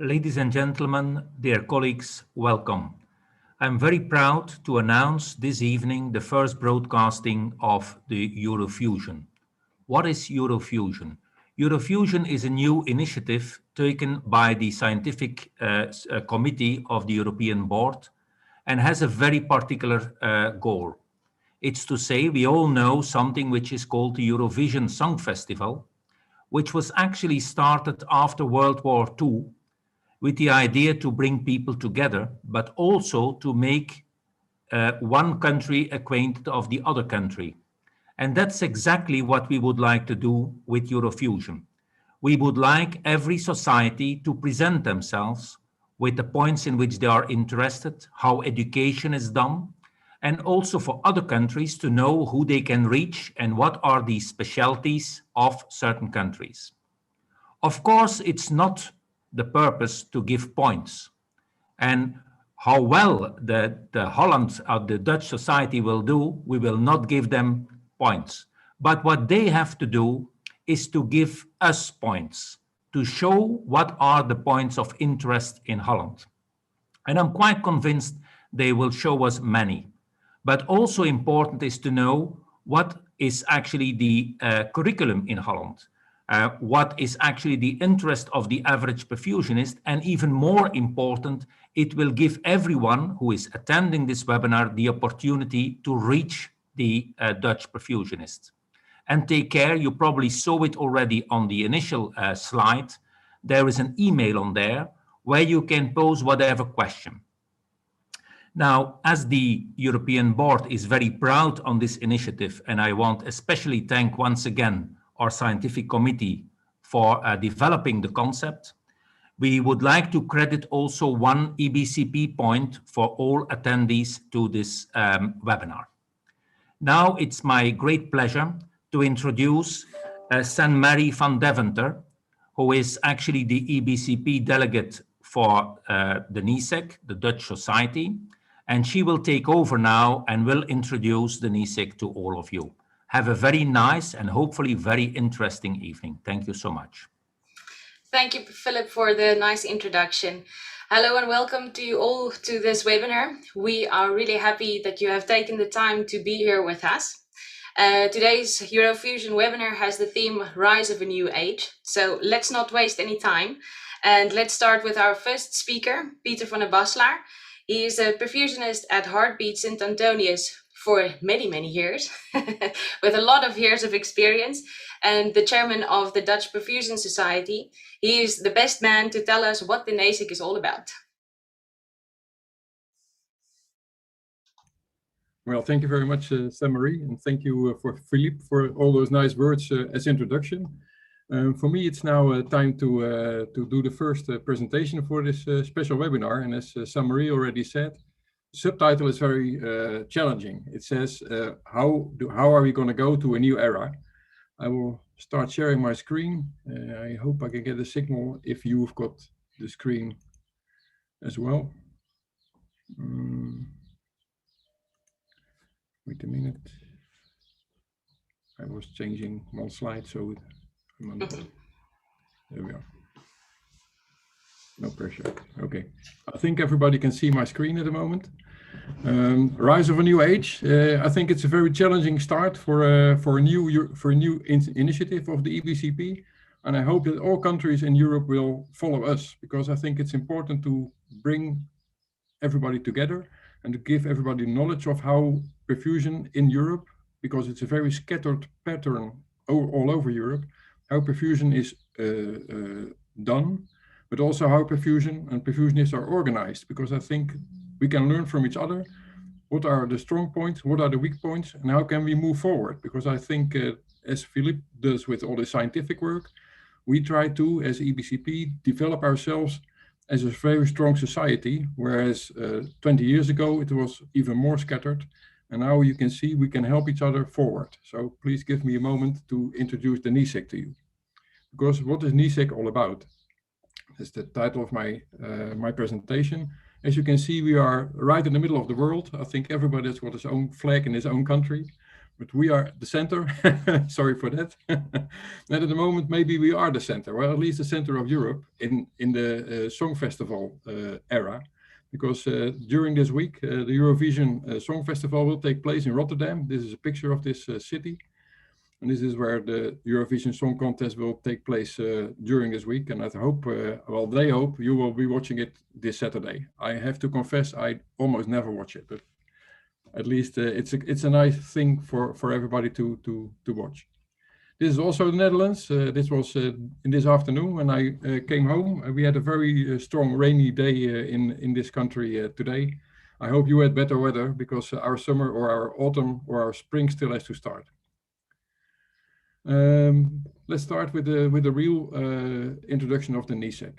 Ladies and gentlemen, dear colleagues, welcome. I'm very proud to announce this evening the first broadcasting of the EuroFusion. What is EuroFusion? EuroFusion is a new initiative taken by the Scientific Committee of the European Board and has a very particular goal. It's to say we all know something which is called the Eurovision Song Festival, which was actually started after World War II with the idea to bring people together, but also to make one country acquainted of the other country. And that's exactly what we would like to do with EuroFusion. We would like every society to present themselves with the points in which they are interested, how education is done, and also for other countries to know who they can reach and what are the specialties of certain countries. Of course, it's not the purpose to give points. And how well the Holland or the Dutch society will do, we will not give them points. But what they have to do is to give us points, to show what are the points of interest in Holland. And I'm quite convinced they will show us many. But also important is to know what is actually the curriculum in Holland. What is actually the interest of the average perfusionist, and even more important, it will give everyone who is attending this webinar the opportunity to reach the Dutch perfusionists. And take care, you probably saw it already on the initial slide. There is an email on there where you can pose whatever question. Now, as the European Board is very proud on this initiative, and I want especially thank once again our scientific committee for developing the concept. We would like to credit also one EBCP point for all attendees to this webinar. Now it's my great pleasure to introduce Saint-Marie van Deventer, who is actually the EBCP delegate for the NISEC, the Dutch Society, and she will take over now and will introduce the NISEC to all of you. Have a very nice and hopefully very interesting evening. Thank you so much. Thank you, Philip, for the nice introduction. Hello and welcome to you all to this webinar. We are really happy that you have taken the time to be here with us. Today's EuroFusion webinar has the theme Rise of a New Age. So let's not waste any time. And let's start with our first speaker, Peter van der Baslar. He is a perfusionist at Heartbeat St. Antonius for many, many years, with a lot of years of experience, and the chairman of the Dutch Perfusion Society. He is the best man to tell us what the NASIC is all about. Well, thank you very much, Saint-Marie, and thank you for Philippe for all those nice words as introduction. For me, it's now time to do the first presentation for this special webinar, and as Saint-Marie already said, subtitle is very challenging. It says, how are we going to go to a new era? I will start sharing my screen. I hope I can get a signal if you've got the screen as well. Wait a minute. I was changing one slide, so there we are. No pressure. Okay. I think everybody can see my screen at the moment. Rise of a New Age. I think it's a very challenging start for a new initiative of the EBCP, and I hope that all countries in Europe will follow us, because I think it's important to bring everybody together and to give everybody knowledge of how perfusion in Europe, because it's a very scattered pattern all over Europe, how perfusion is done, but also how perfusion and perfusionists are organized, because I think we can learn from each other. What are the strong points, what are the weak points, and how can we move forward? Because I think, as Philippe does with all the scientific work, we try to, as EBCP, develop ourselves as a very strong society, whereas 20 years ago it was even more scattered, and now you can see we can help each other forward. So please give me a moment to introduce the NISEC to you. Because what is NISEC all about? That's the title of my presentation. As you can see, we are right in the middle of the world. I think everybody has got his own flag in his own country. but we are the center. Sorry for that. And at the moment, maybe we are the center, or at least the center of Europe in the Song Festival era. Because during this week, the EuroVision Song Festival will take place in Rotterdam. This is a picture of this city. And this is where the EuroVision Song Contest will take place during this week. And I hope, well, they hope you will be watching it this Saturday. I have to confess, I almost never watch it, but at least it's a nice thing for everybody to watch. This is also the Netherlands. This was in this afternoon when I came home. We had a very strong rainy day in this country today. I hope you had better weather because our summer or our autumn or our spring still has to start. Let's start with the real introduction of the NICEC.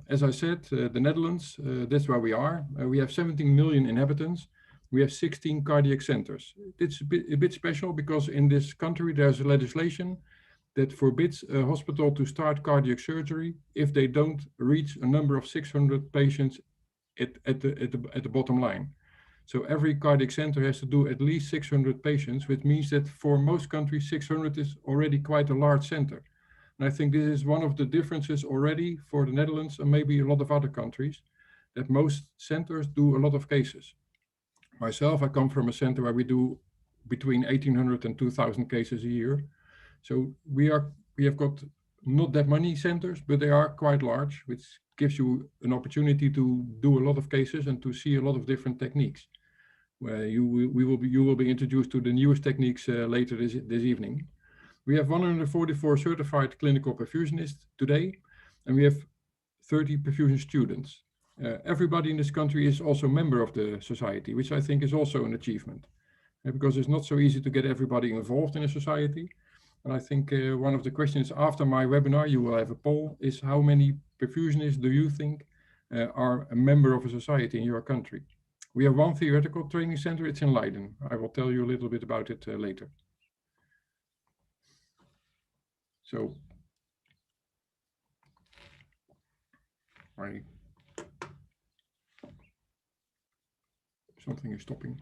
As I said, the Netherlands, that's where we are. We have 17 million inhabitants. We have 16 cardiac centers. It's a bit special because in this country there's a legislation that forbids a hospital to start cardiac surgery if they don't reach a number of 600 patients at the bottom line. So every cardiac center has to do at least 600 patients, which means that for most countries, 600 is already quite a large center. And I think this is one of the differences already for the Netherlands and maybe a lot of other countries, that most centers do a lot of cases. Myself, I come from a center where we do between 1,800 and 2,000 cases a year. So we have got not that many centers, but they are quite large, which gives you an opportunity to do a lot of cases and to see a lot of different techniques. Where you will be introduced to the newest techniques later this evening. We have 144 certified clinical perfusionists today, and we have 30 perfusion students. Everybody in this country is also a member of the society, which I think is also an achievement, because it's not so easy to get everybody involved in a society. And I think one of the questions after my webinar, you will have a poll, is how many perfusionists do you think are a member of a society in your country? We have one theoretical training center, it's in Leiden. I will tell you a little bit about it later. So, something is stopping.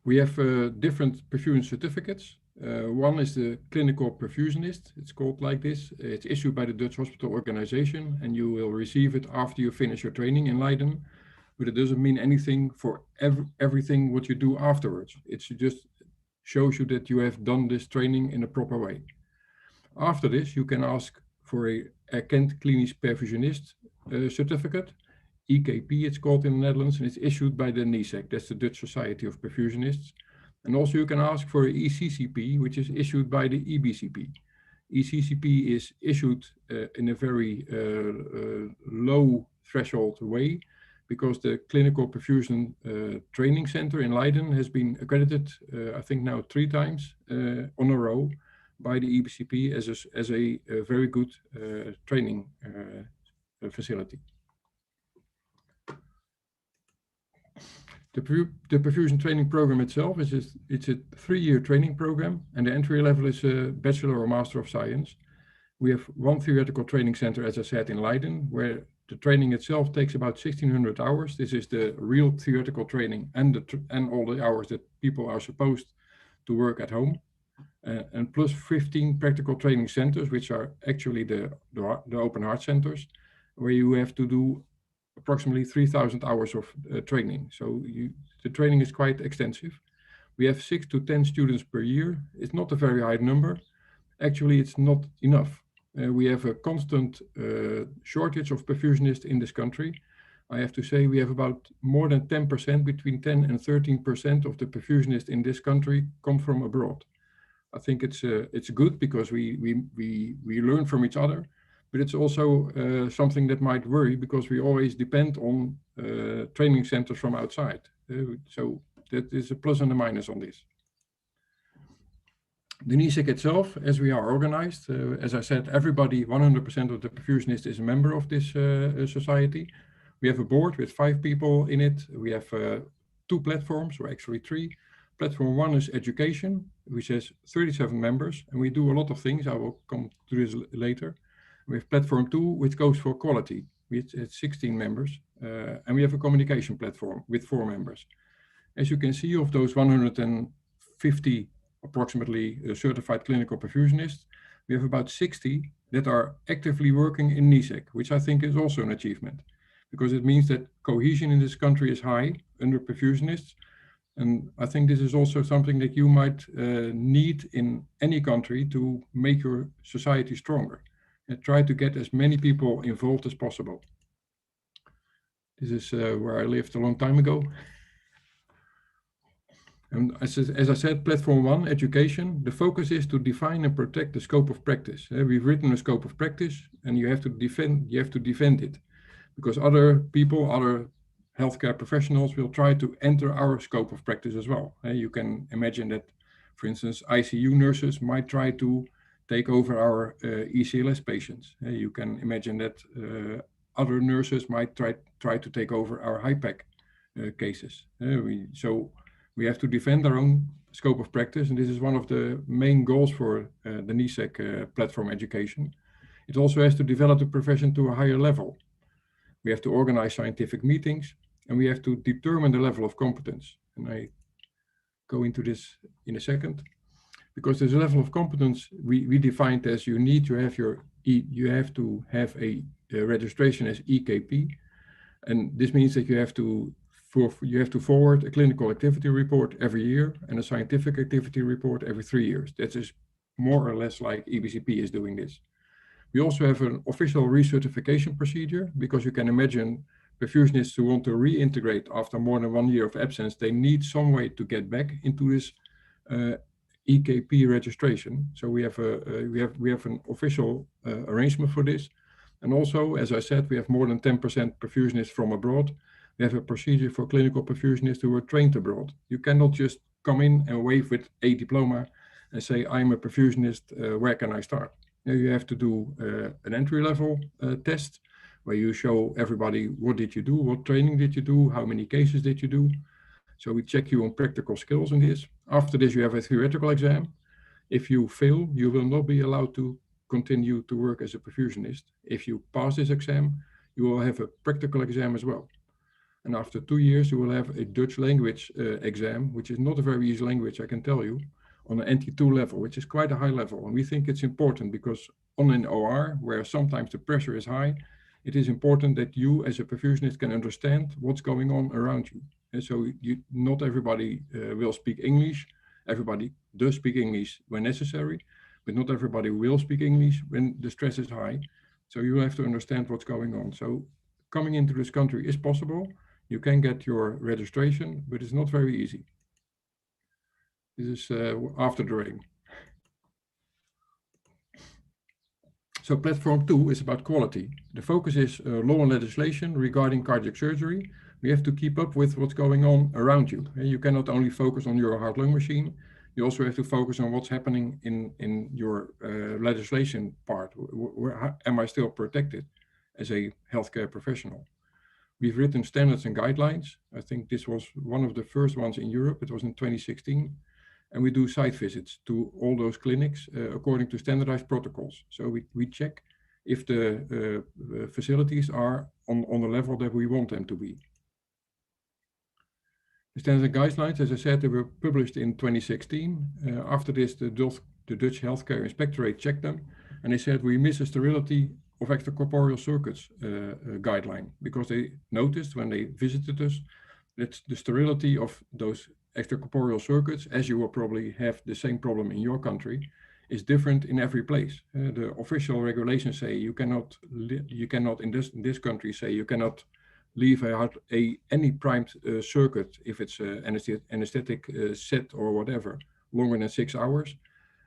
We have different perfusion certificates. One is the clinical perfusionist. It's called like this. It's issued by the Dutch Hospital Organization, and you will receive it after you finish your training in Leiden. But it doesn't mean anything for everything what you do afterwards. It just shows you that you have done this training in a proper way. After this, you can ask for a erkend klinisch perfusionist certificate. EKP it's called in the Netherlands, and it's issued by the NICEC, that's the Dutch Society of Perfusionists. And also you can ask for an ECCP, which is issued by the EBCP. ECCP is issued in a very low threshold way, because the Clinical Perfusion Training Center in Leiden has been accredited, I think now 3 times on a row by the EBCP as a very good training facility. The perfusion training program itself it's a 3-year training program, and the entry level is a Bachelor or Master of Science. We have one theoretical training center, as I said, in Leiden, where the training itself takes about 1,600 hours. This is the real theoretical training and all the hours that people are supposed to work at home, and plus 15 practical training centers, which are actually the open heart centers, where you have to do approximately 3,000 hours of training. So the training is quite extensive. We have 6 to 10 students per year. It's not a very high number. Actually, it's not enough. We have a constant shortage of perfusionists in this country. I have to say we have about more than 10%, between 10 and 13% of the perfusionists in this country come from abroad. I think it's good because we learn from each other. But it's also something that might worry, because we always depend on training centers from outside. So that is a plus and a minus on this. The NICEC itself, as we are organized, as I said, everybody, 100% of the perfusionists is a member of this society. We have a board with 5 people in it. We have 2 platforms, or actually 3. Platform 1 is education, which has 37 members, and we do a lot of things. I will come to this later. We have platform 2, which goes for quality, We had 16 members, and we have a communication platform with 4 members. As you can see, of those 150 approximately certified clinical perfusionists, we have about 60 that are actively working in NICEC, which I think is also an achievement, because it means that cohesion in this country is high under perfusionists. And I think this is also something that you might need in any country to make your society stronger, and try to get as many people involved as possible. This is where I lived a long time ago. And as I said, platform 1, education, the focus is to define and protect the scope of practice. We've written a scope of practice, and you have to defend it, because other people, other healthcare professionals will try to enter our scope of practice as well. You can imagine that, for instance, ICU nurses might try to take over our ECLS patients. You can imagine that other nurses might try to take over our high-pack cases. So we have to defend our own scope of practice, and this is one of the main goals for the NICEC platform education. It also has to develop the profession to a higher level. We have to organize scientific meetings, and we have to determine the level of competence. And I go into this in a second, because this level of competence we defined as you have to have a registration as EKP, and this means that you have to forward a clinical activity report every year and a scientific activity report every 3 years. That is more or less like EBCP is doing this. We also have an official recertification procedure, because you can imagine perfusionists who want to reintegrate after more than 1 year of absence, they need some way to get back into this EKP registration. So we have an official arrangement for this. And also, as I said, we have more than 10% perfusionists from abroad. We have a procedure for clinical perfusionists who were trained abroad. You cannot just come in and wave with a diploma and say, I'm a perfusionist, where can I start? You have to do an entry-level test, where you show everybody what did you do, what training did you do, how many cases did you do. So we check you on practical skills in this. After this, you have a theoretical exam. If you fail, you will not be allowed to continue to work as a perfusionist. If you pass this exam, you will have a practical exam as well. And after 2 years, you will have a Dutch language exam, which is not a very easy language, I can tell you, on an NT2 level, which is quite a high level. And we think it's important because on an OR, where sometimes the pressure is high, it is important that you as a perfusionist can understand what's going on around you. And so not everybody will speak English. Everybody does speak English when necessary, but not everybody will speak English when the stress is high. So you have to understand what's going on. So coming into this country is possible. You can get your registration, but it's not very easy. This is after the rain. So platform 2 is about quality. The focus is law and legislation regarding cardiac surgery. We have to keep up with what's going on around you. You cannot only focus on your heart-lung machine, you also have to focus on what's happening in your legislation part. Am I still protected as a healthcare professional? We've written standards and guidelines. I think this was one of the first ones in Europe. It was in 2016. And we do site visits to all those clinics according to standardized protocols. So we check if the facilities are on the level that we want them to be. The standards and guidelines, as I said, they were published in 2016. After this, the Dutch Healthcare Inspectorate checked them, and they said we miss a sterility of extracorporeal circuits guideline, because they noticed when they visited us that the sterility of those extracorporeal circuits, as you will probably have the same problem in your country, is different in every place. The official regulations say you cannot in this country say you cannot leave any primed circuit, if it's anesthetic set or whatever, longer than 6 hours.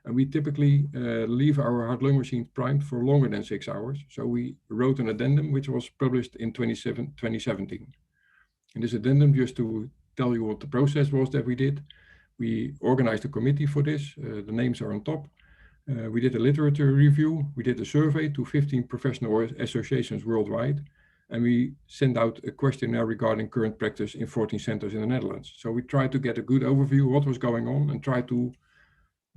And we typically leave our heart-lung machines primed for longer than 6 hours. So we wrote an addendum which was published in 2017. And this addendum, just to tell you what the process was that we did. We organized a committee for this. The names are on top. We did a literature review. We did a survey to 15 professional associations worldwide. And we sent out a questionnaire regarding current practice in 14 centers in the Netherlands. So we tried to get a good overview of what was going on and try to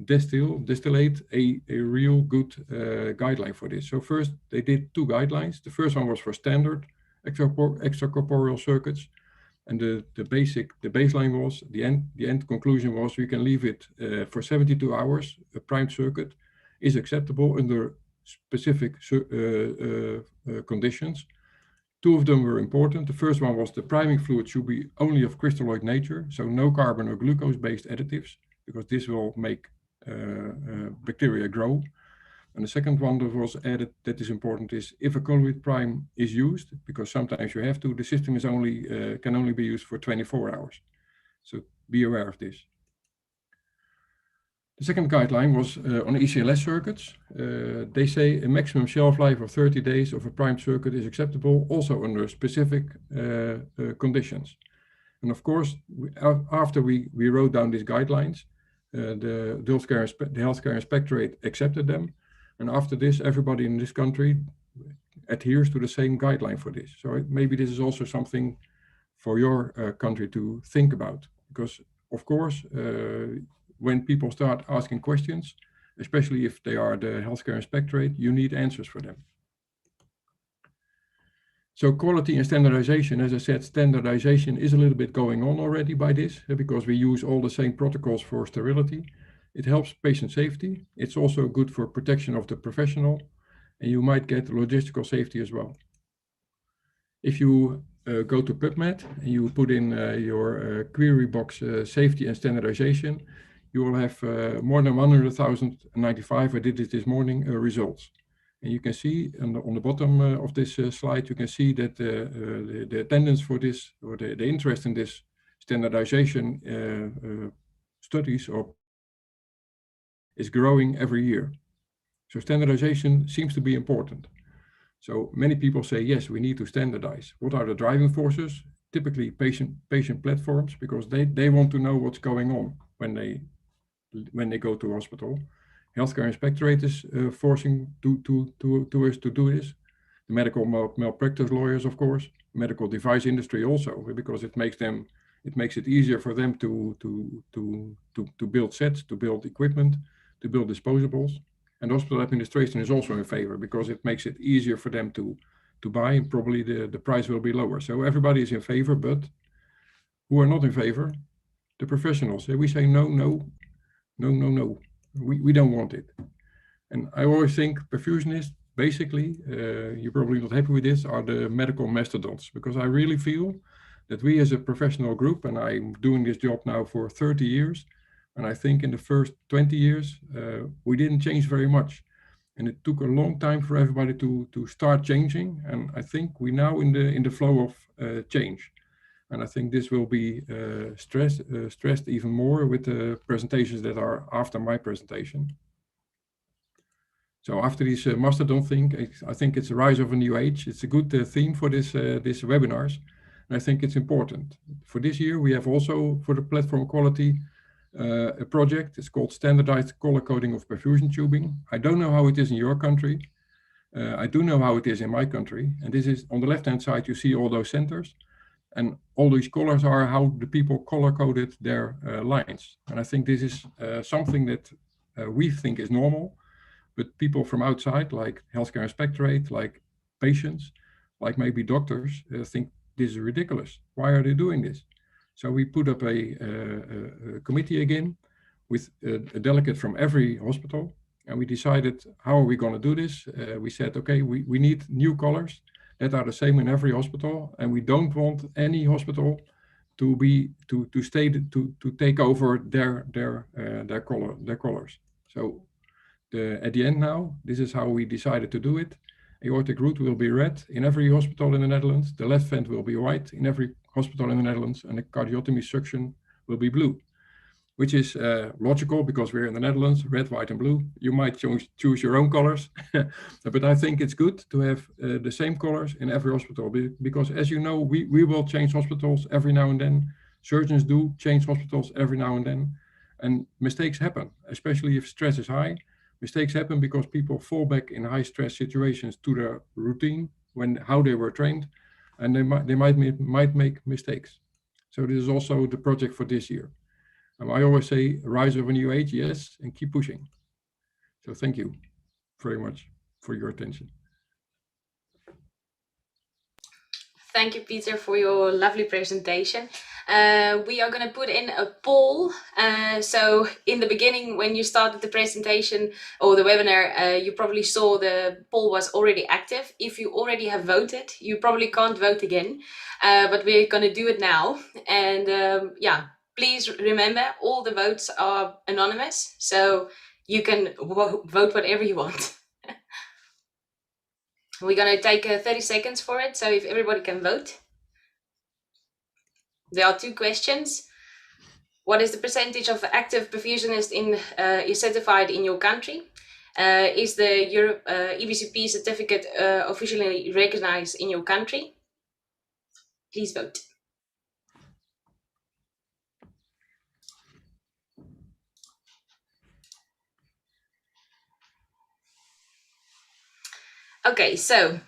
distillate a real good guideline for this. So first they did 2 guidelines. The first one was for standard extracorporeal circuits, and the baseline was the end conclusion was we can leave it for 72 hours. A primed circuit is acceptable under specific conditions. 2 of them were important. The first one was the priming fluid should be only of crystalloid nature, so no carbon or glucose-based additives, because this will make bacteria grow. And the second one that was added that is important is if a colloid prime is used, because sometimes you have to, the system is can only be used for 24 hours. So be aware of this. The second guideline was on ECLS circuits. They say a maximum shelf life of 30 days of a primed circuit is acceptable, also under specific conditions. And of course, after we wrote down these guidelines, the healthcare inspectorate accepted them. And after this, everybody in this country adheres to the same guideline for this. So maybe this is also something for your country to think about, because of course, when people start asking questions, especially if they are the healthcare inspectorate, you need answers for them. So quality and standardization, as I said, standardization is a little bit going on already by this, because we use all the same protocols for sterility. It helps patient safety. It's also good for protection of the professional, and you might get logistical safety as well. If you go to PubMed and you put in your query box safety and standardization, you will have more than 100,095, I did it this morning, results. And you can see on the bottom of this slide, you can see that the attendance for this, or the interest in this standardization studies is growing every year. So standardization seems to be important. So many people say, yes, we need to standardize. What are the driving forces? Typically patient platforms, because they want to know what's going on when they go to hospital. Healthcare inspectorate is forcing us to do this. The medical malpractice lawyers, of course, medical device industry also, because it makes it easier for them to build sets, to build equipment, to build disposables. And hospital administration is also in favor, because it makes it easier for them to buy, and probably the price will be lower. So everybody is in favor, but who are not in favor? The professionals. We say no. We don't want it. And I always think perfusionists, basically, you're probably not happy with this, are the medical mastodons, because I really feel that we as a professional group, and I'm doing this job now for 30 years, and I think in the first 20 years, we didn't change very much. And it took a long time for everybody to start changing. And I think we're now in the flow of change. And I think this will be stressed even more with the presentations that are after my presentation. So after this mastodon thing, I think it's a rise of a new age. It's a good theme for this webinars. And I think it's important. For this year, we have also, for the platform quality, a project. It's called Standardized Color Coding of Perfusion Tubing. I don't know how it is in your country. I do know how it is in my country. And this is on the left-hand side, you see all those centers. And all these colors are how the people color-coded their lines. And I think this is something that we think is normal, but people from outside, like healthcare inspectorate, like patients, like maybe doctors, think this is ridiculous. Why are they doing this? So we put up a committee again with a delegate from every hospital, and we decided, how are we going to do this? We said, okay, we need new colors that are the same in every hospital, and we don't want any hospital to take over their colors. So at the end now, this is how we decided to do it. Aortic root will be red in every hospital in the Netherlands. The left vent will be white in every hospital in the Netherlands, and the cardiotomy suction will be blue, which is logical because we're in the Netherlands, red, white, and blue. You might choose your own colors, but I think it's good to have the same colors in every hospital, because as you know, we will change hospitals every now and then. Surgeons do change hospitals every now and then, and mistakes happen, especially if stress is high. Mistakes happen because people fall back in high stress situations to their routine, how they were trained, and they might make mistakes. So this is also the project for this year. I always say, rise of a new age, yes, and keep pushing. So thank you very much for your attention. Thank you, Peter, for your lovely presentation. We are going to put in a poll. So in the beginning, when you started the presentation or the webinar, you probably saw the poll was already active. If you already have voted, you probably can't vote again, but we're going to do it now. And yeah, please remember, all the votes are anonymous, so you can vote whatever you want. We're going to take 30 seconds for it, so if everybody can vote. There are two questions. What is the percentage of active perfusionists is certified in your country? Is the EBCP certificate officially recognized in your country? Please vote. Okay, so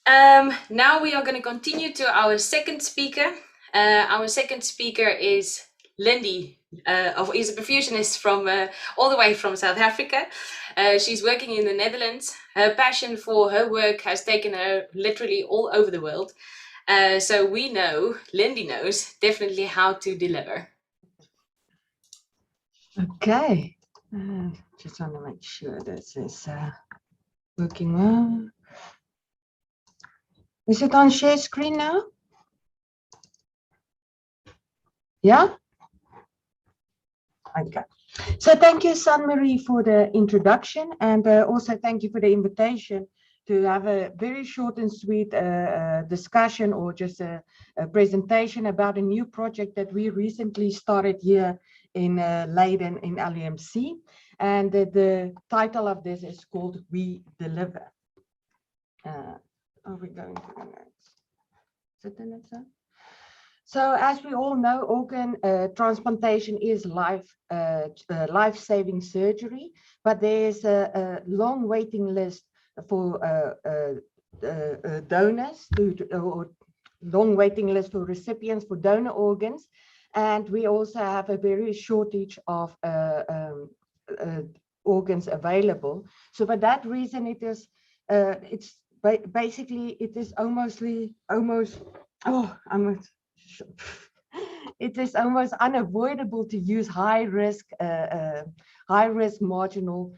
now we are going to continue to our second speaker. Our second speaker is Lindy, is a perfusionist from all the way from South Africa. She's working in the Netherlands. Her passion for her work has taken her literally all over the world. So we know, Lindy knows definitely how to deliver. Okay, just want to make sure this is working well. Is it on share screen now? Yeah? Okay. So thank you, Sanne-Marie, for the introduction, and also thank you for the invitation to have a very short and sweet discussion or just a presentation about a new project that we recently started here in Leiden in LUMC. And the title of this is called We Deliver. Are we going to the next? Is it the next one? So as we all know, organ transplantation is life-saving surgery, but there's a long waiting list for donors, or long waiting list for recipients for donor organs. And we also have a very shortage of organs available. So for that reason, it is basically it is almost unavoidable to use high risk marginal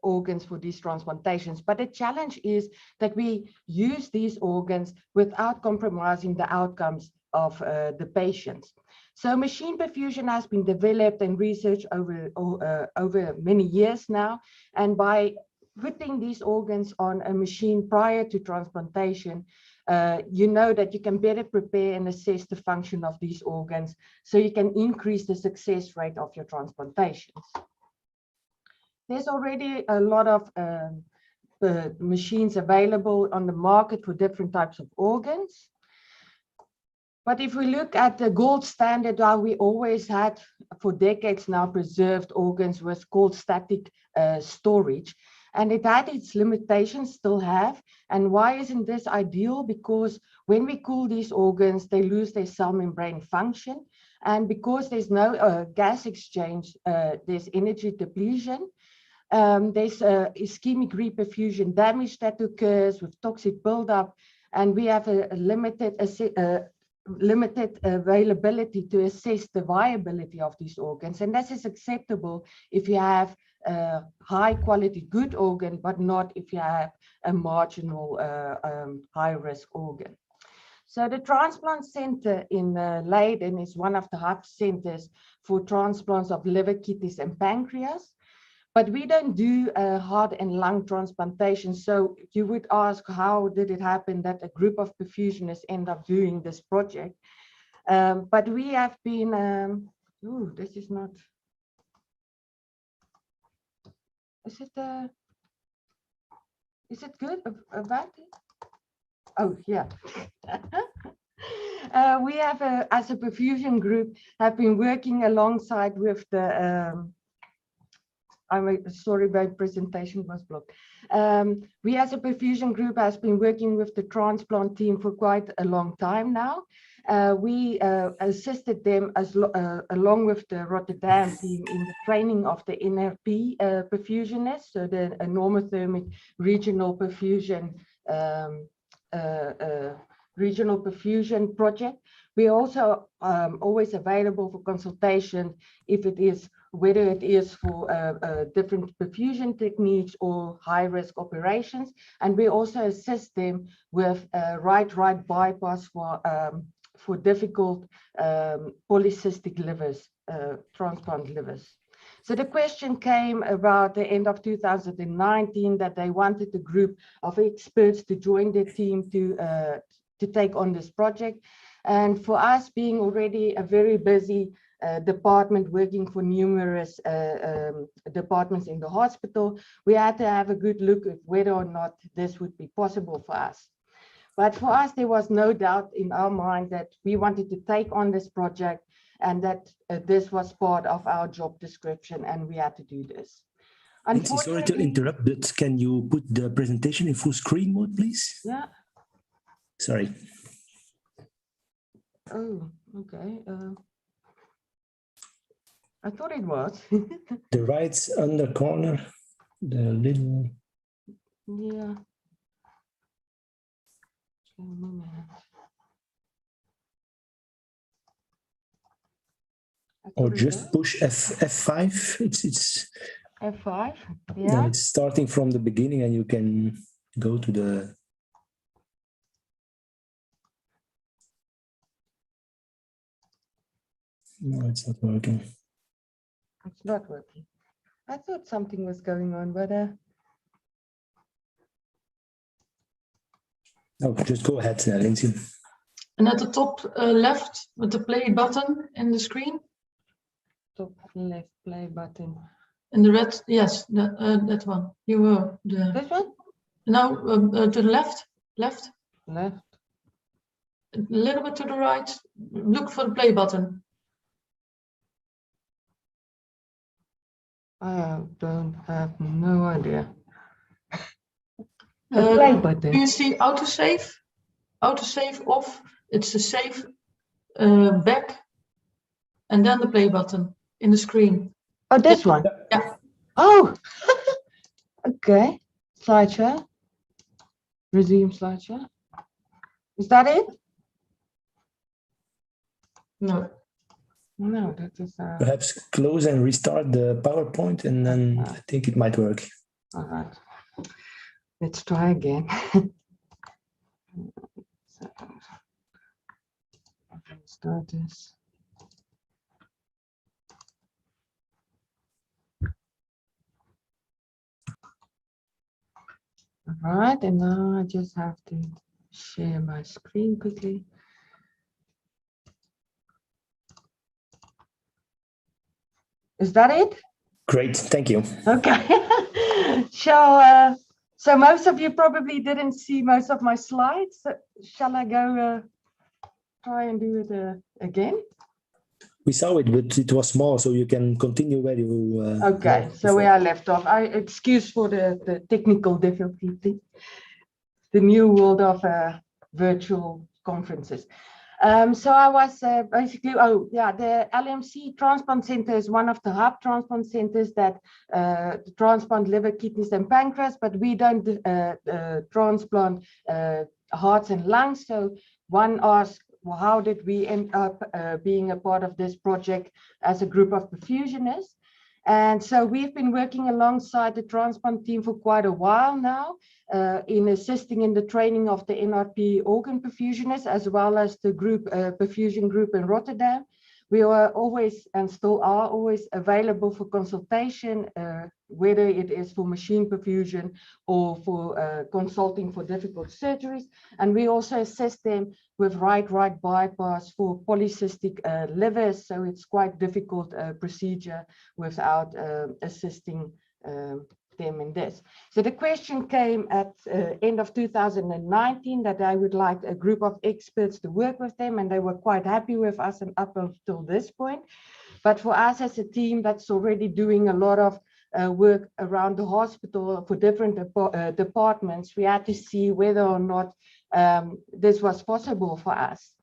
organs for these transplantations. But the challenge is that we use these organs without compromising the outcomes of the patients. So machine perfusion has been developed and researched over many years now, and by putting these organs on a machine prior to transplantation, you know that you can better prepare and assess the function of these organs, so you can increase the success rate of your transplantations. There's already a lot of machines available on the market for different types of organs. But if we look at the gold standard, how we always had for decades now preserved organs, was called static storage. And it had its limitations, still have. And why isn't this ideal? Because when we cool these organs, they lose their cell membrane function. And because there's no gas exchange, there's energy depletion. There's ischemic reperfusion damage that occurs with toxic buildup. And we have a limited availability to assess the viability of these organs. And this is acceptable if you have high quality good organ, but not if you have a marginal high risk organ. So the transplant center in Leiden is one of the hub centers for transplants of liver, kidneys and pancreas, but we don't do heart and lung transplantation. So you would ask, how did it happen that a group of perfusionists end up doing this project? But we have been, this is not, is it good about it? Oh, yeah. We have, as a perfusion group, have been working alongside with the sorry, my presentation was blocked. We as a perfusion group has been working with the transplant team for quite a long time now. We assisted them along with the Rotterdam team in the training of the NRP perfusionists, so the normothermic regional perfusion project. We are also always available for consultation whether it is for different perfusion techniques or high-risk operations. And we also assist them with right bypass for difficult polycystic livers, transplant livers. So the question came about the end of 2019 that they wanted a group of experts to join the team to take on this project. And for us, being already a very busy department working for numerous departments in the hospital, we had to have a good look at whether or not this would be possible for us. But for us, there was no doubt in our mind that we wanted to take on this project and that this was part of our job description and we had to do this. Sorry to interrupt, but can you put the presentation in full screen mode, please? Yeah. Sorry. Oh, okay. I thought it was. The right under corner, the little. Yeah. Or just push F5. It's F5. Yeah. Yeah. It's starting from the beginning, and you can go to the. No, it's not working. It's not working. I thought something was going on, but Oh, just go ahead, Lindsay. And at the top left with the play button in the screen. top left play button. In the red, yes, that one. You were the. This one? Now to the left. Left. A little bit to the right. Look for the play button. I don't have no idea. The play button. Do you see autosave? Autosave off. It's the save back, and then the play button in the screen. Oh, this one. Yeah. Oh, okay. Slideshow. Resume slideshow. Is that it? No. No, that is. Perhaps close and restart the PowerPoint, and then I think it might work. All right. Let's try again. So, start this. All right, and now I just have to share my screen quickly. Is that it? Great, thank you. Okay. So most of you probably didn't see most of my slides. So shall I go try and do it again? We saw it, but it was small, so you can continue where you. Okay, so where I left off. I excuse for the technical difficulty. The new world of virtual conferences. So I was basically, the LMC Transplant Center is one of the hub transplant centers that transplant liver, kidneys, and pancreas, but we don't transplant hearts and lungs. So one asked, well, how did we end up being a part of this project as a group of perfusionists? And so we've been working alongside the transplant team for quite a while now in assisting in the training of the NRP organ perfusionists, as well as the group perfusion group in Rotterdam. We are always and still are always available for consultation, whether it is for machine perfusion or for consulting for difficult surgeries. And we also assist them with right bypass for polycystic livers. So it's quite difficult procedure without assisting them in this. So the question came at end of 2019 that I would like a group of experts to work with them, and they were quite happy with us and up until this point. But for us as a team that's already doing a lot of work around the hospital for different departments, we had to see whether or not this was possible for us.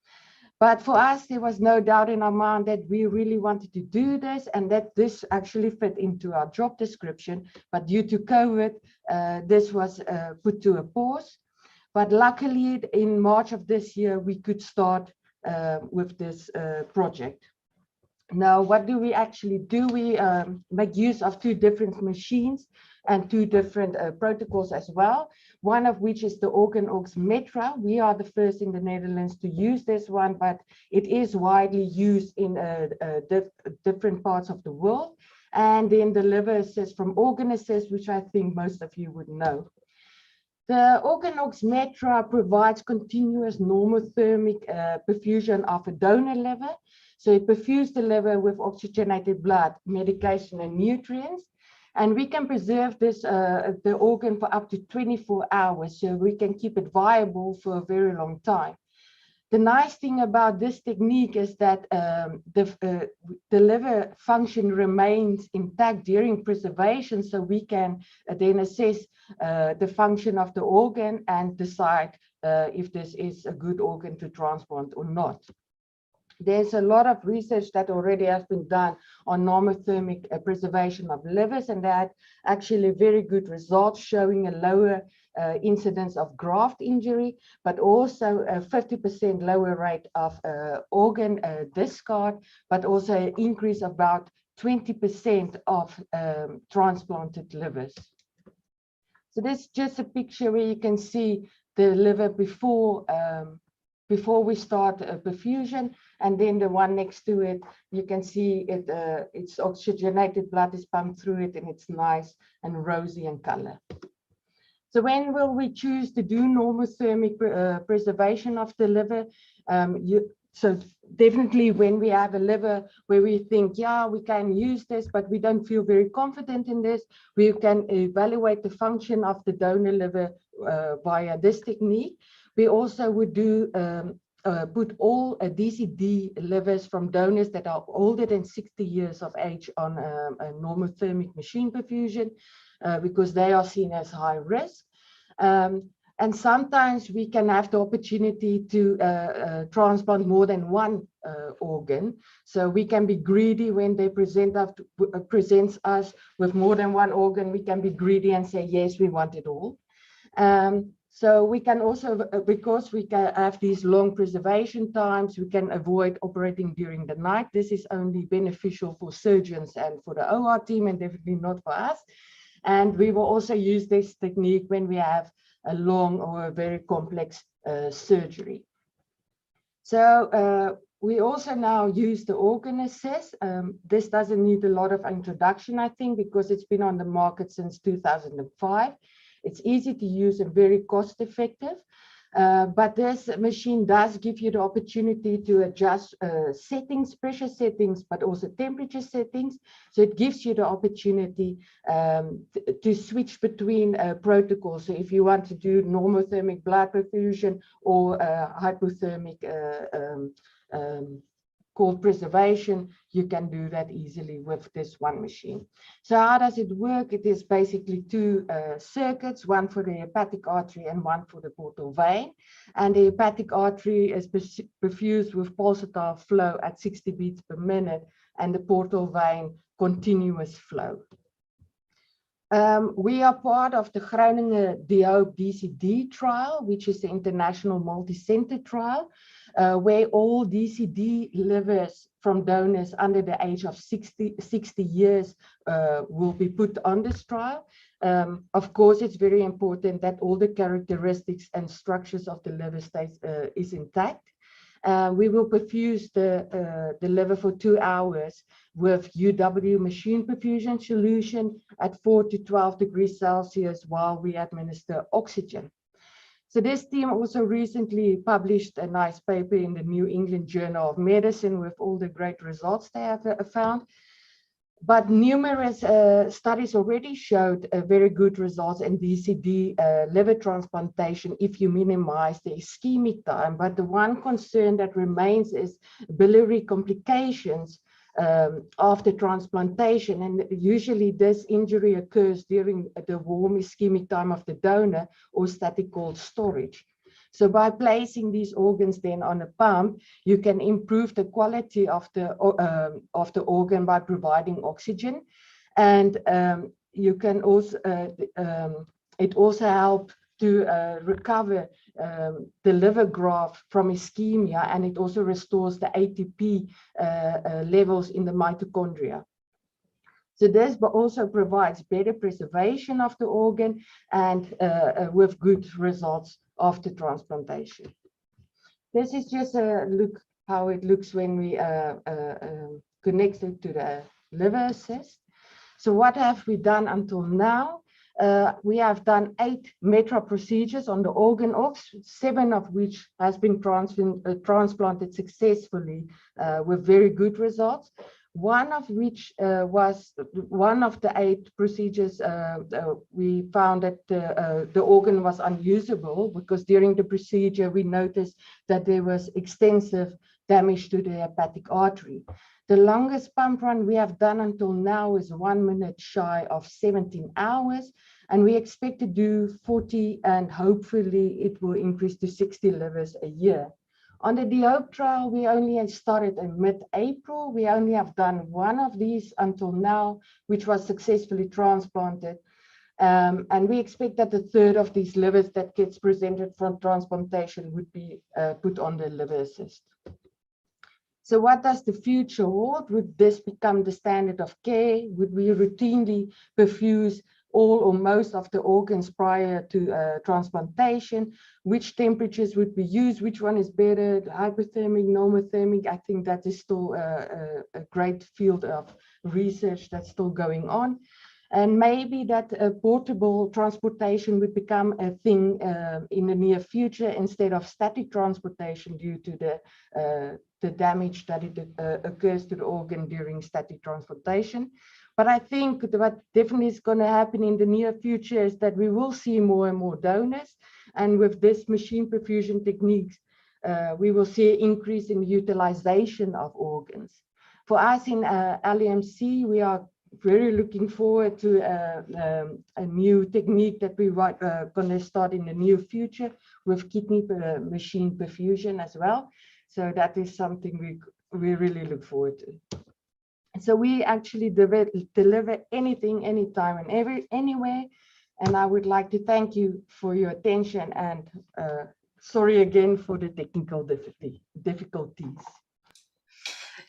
But for us, there was no doubt in our mind that we really wanted to do this and that this actually fit into our job description. But due to COVID, this was put to a pause. But luckily, in March of this year, we could start with this project. Now, what do we actually do? We make use of two different machines and two different protocols as well. One of which is the OrganOx Metra. We are the first in the Netherlands to use this one, but it is widely used in different parts of the world. And then the liver assist from OrganAssist, which I think most of you would know. The OrganOx Metra provides continuous normothermic perfusion of a donor liver. So it perfuses the liver with oxygenated blood, medication, and nutrients. And we can preserve this the organ for up to 24 hours, so we can keep it viable for a very long time. The nice thing about this technique is that the liver function remains intact during preservation, so we can then assess the function of the organ and decide if this is a good organ to transplant or not. There's a lot of research that already has been done on normothermic preservation of livers, and that actually very good results showing a lower incidence of graft injury, but also a 50% lower rate of organ discard, but also an increase of about 20% of transplanted livers. So this is just a picture where you can see the liver before we start perfusion, and then the one next to it, you can see it. It's oxygenated blood is pumped through it, and it's nice and rosy in color. So when will we choose to do normothermic preservation of the liver? So definitely when we have a liver where we think, yeah, we can use this, but we don't feel very confident in this, we can evaluate the function of the donor liver via this technique. We also would do put all DCD livers from donors that are older than 60 years of age on a normothermic machine perfusion because they are seen as high risk. And sometimes we can have the opportunity to transplant more than one organ. So we can be greedy when they presents us with more than one organ. We can be greedy and say, yes, we want it all. So we can also, because we can have these long preservation times, we can avoid operating during the night. This is only beneficial for surgeons and for the OR team, and definitely not for us. And we will also use this technique when we have a long or a very complex surgery. So we also now use the OrganAssist. This doesn't need a lot of introduction, I think, because it's been on the market since 2005. It's easy to use and very cost effective. But this machine does give you the opportunity to adjust settings, pressure settings, but also temperature settings. So it gives you the opportunity to switch between protocols. So if you want to do normothermic blood perfusion or hypothermic cold preservation, you can do that easily with this one machine. So how does it work? It is basically two circuits, one for the hepatic artery and one for the portal vein. And the hepatic artery is perfused with pulsatile flow at 60 beats per minute, and the portal vein continuous flow. We are part of the Groningen DHOPE DCD trial, which is the international multi-center trial, where all DCD livers from donors under the age of 60 years will be put on this trial. Of course, it's very important that all the characteristics and structures of the liver stays is intact. We will perfuse the liver for 2 hours with UW machine perfusion solution at 4 to 12 degrees Celsius while we administer oxygen. So this team also recently published a nice paper in the New England Journal of Medicine with all the great results they have found. But numerous studies already showed very good results in DCD liver transplantation if you minimize the ischemic time. But the one concern that remains is biliary complications after transplantation. And usually this injury occurs during the warm ischemic time of the donor or static cold storage. So by placing these organs then on a pump, you can improve the quality of the organ by providing oxygen. And you can also, it also helps to recover the liver graft from ischemia, and it also restores the ATP levels in the mitochondria. So this also provides better preservation of the organ and with good results after transplantation. This is just a look how it looks when we connect it to the liver assist. So what have we done until now? We have done 8 METRA procedures on the organ ox, 7 of which has been transplanted successfully with very good results. One of which was one of the 8 procedures we found that the organ was unusable, because during the procedure we noticed that there was extensive damage to the hepatic artery. The longest pump run we have done until now is 1 minute shy of 17 hours, and we expect to do 40, and hopefully it will increase to 60 livers a year. On the DHOPE trial, we only started in mid-April. We only have done 1 of these until now, which was successfully transplanted. And we expect that the 1/3 of these livers that gets presented from transplantation would be put on the liver assist. So what does the future hold? Would this become the standard of care? Would we routinely perfuse all or most of the organs prior to transplantation? Which temperatures would be used? Which one is better, hypothermic, normothermic? I think that is still a great field of research that's still going on. And maybe that portable transportation would become a thing in the near future instead of static transportation, due to the damage that it occurs to the organ during static transportation. But I think what definitely is going to happen in the near future is that we will see more and more donors. And with this machine perfusion techniques, we will see an increase in utilization of organs. For us in LEMC, we are very looking forward to a new technique that we are going to start in the near future with kidney machine perfusion as well. So that is something we really look forward to. So we actually deliver anything, anytime, and anywhere. And I would like to thank you for your attention, and sorry again for the technical difficulties.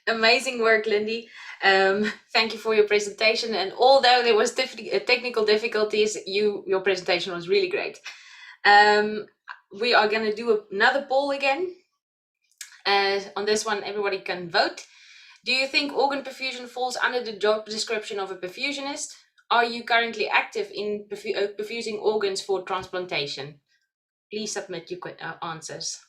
Amazing work, Lindy. Thank you for your presentation. And although there was technical difficulties, your presentation was really great. We are going to do another poll again. On this one, everybody can vote. Do you think organ perfusion falls under the job description of a perfusionist? Are you currently active in perfusing organs for transplantation? Please submit your answers.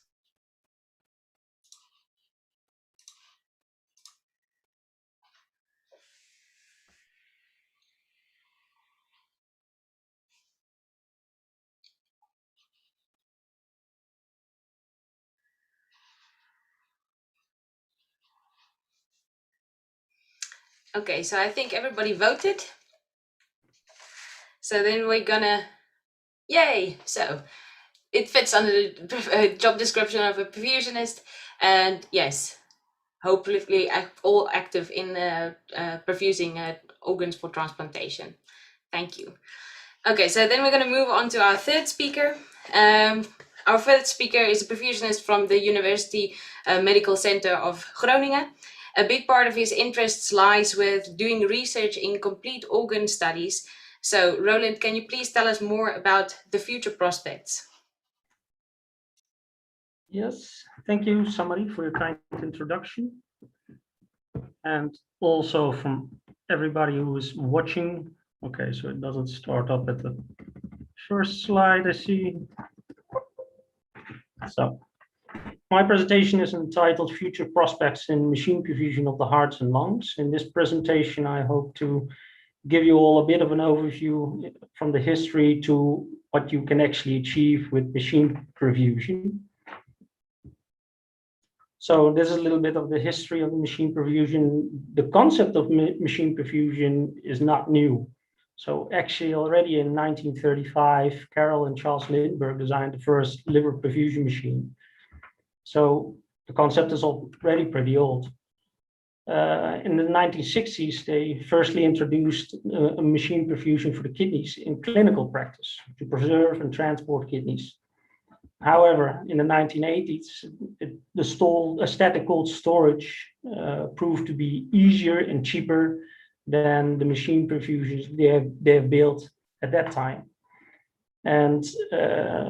Okay, so I think everybody voted. So then we're gonna, yay! So it fits under the job description of a perfusionist, and yes, hopefully all active in perfusing organs for transplantation. Thank you. Okay, so then we're going to move on to our 3rd speaker. Our 3rd speaker is a perfusionist from the University Medical Center of Groningen. A big part of his interests lies with doing research in complete organ studies. So, Roland, can you please tell us more about the future prospects? Yes, thank you, Samari, for your kind introduction. And also from everybody who is watching. Okay, so it doesn't start up at the first slide, I see. So, my presentation is entitled Future Prospects in Machine Perfusion of the Hearts and Lungs. In this presentation, I hope to give you all a bit of an overview from the history to what you can actually achieve with machine perfusion. So this is a little bit of the history of machine perfusion. The concept of machine perfusion is not new. So actually already in 1935, Carroll and Charles Lindbergh designed the first liver perfusion machine. So the concept is already pretty old. In the 1960s, they firstly introduced a machine perfusion for the kidneys in clinical practice to preserve and transport kidneys. However, in the 1980s, the static cold storage proved to be easier and cheaper than the machine perfusions they have built at that time. And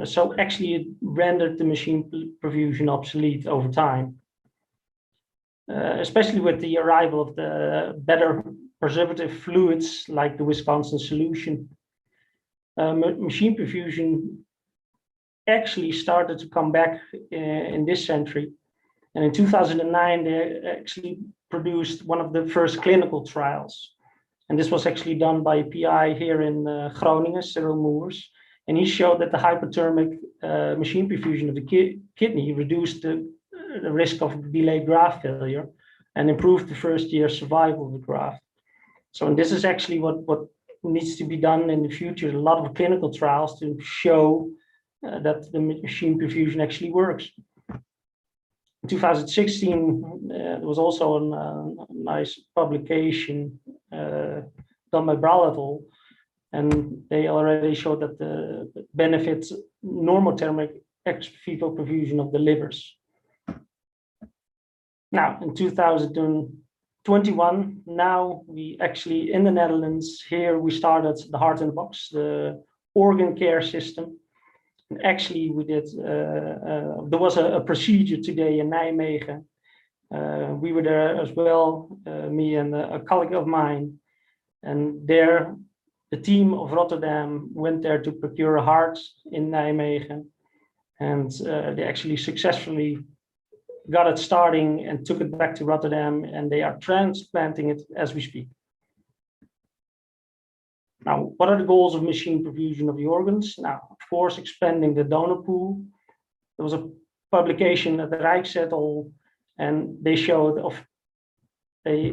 so actually it rendered the machine perfusion obsolete over time, especially with the arrival of the better preservative fluids like the Wisconsin solution. Machine perfusion actually started to come back in this century. And in 2009, they actually produced one of the first clinical trials. And this was actually done by a PI here in Groningen, Cyril Moers. And he showed that the hypothermic machine perfusion of the kidney reduced the risk of delayed graft failure and improved the first year survival of the graft. So and this is actually what needs to be done in the future. A lot of clinical trials to show that the machine perfusion actually works. In 2016, there was also a nice publication done by Baslar, and they already showed that the benefits normothermic ex vivo perfusion of the livers. Now, in 2021, now we actually in the Netherlands, here we started the Heart in the Box, the organ care system. And actually, we did. There was a procedure today in Nijmegen. We were there as well, me and a colleague of mine, and there, the team of Rotterdam went there to procure a heart in Nijmegen, and they actually successfully got it starting and took it back to Rotterdam, and they are transplanting it as we speak. Now, what are the goals of machine perfusion of the organs? Now, of course, expanding the donor pool. There was a publication at the Rijkszettel, and they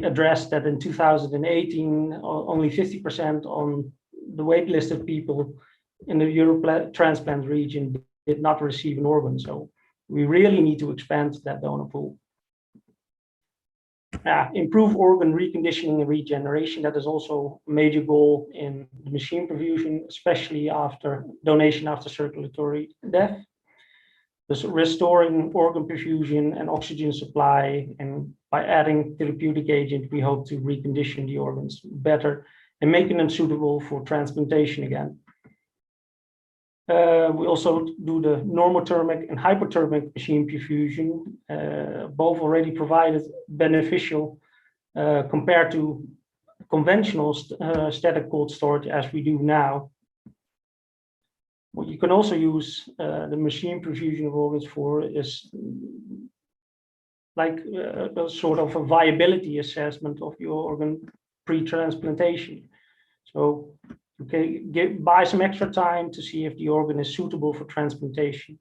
addressed that in 2018, only 50% on the waitlisted people in the Eurotransplant region did not receive an organ. So we really need to expand that donor pool. Improve organ reconditioning and regeneration. That is also a major goal in the machine perfusion, especially after donation after circulatory death. Thus, restoring organ perfusion and oxygen supply, and by adding therapeutic agent, we hope to recondition the organs better and making them suitable for transplantation again. We also do the normothermic and hypothermic machine perfusion. Both already provided beneficial compared to conventional static cold storage as we do now. What you can also use the machine perfusion of organs for is like a sort of a viability assessment of your organ pre-transplantation. So you buy some extra time to see if the organ is suitable for transplantation.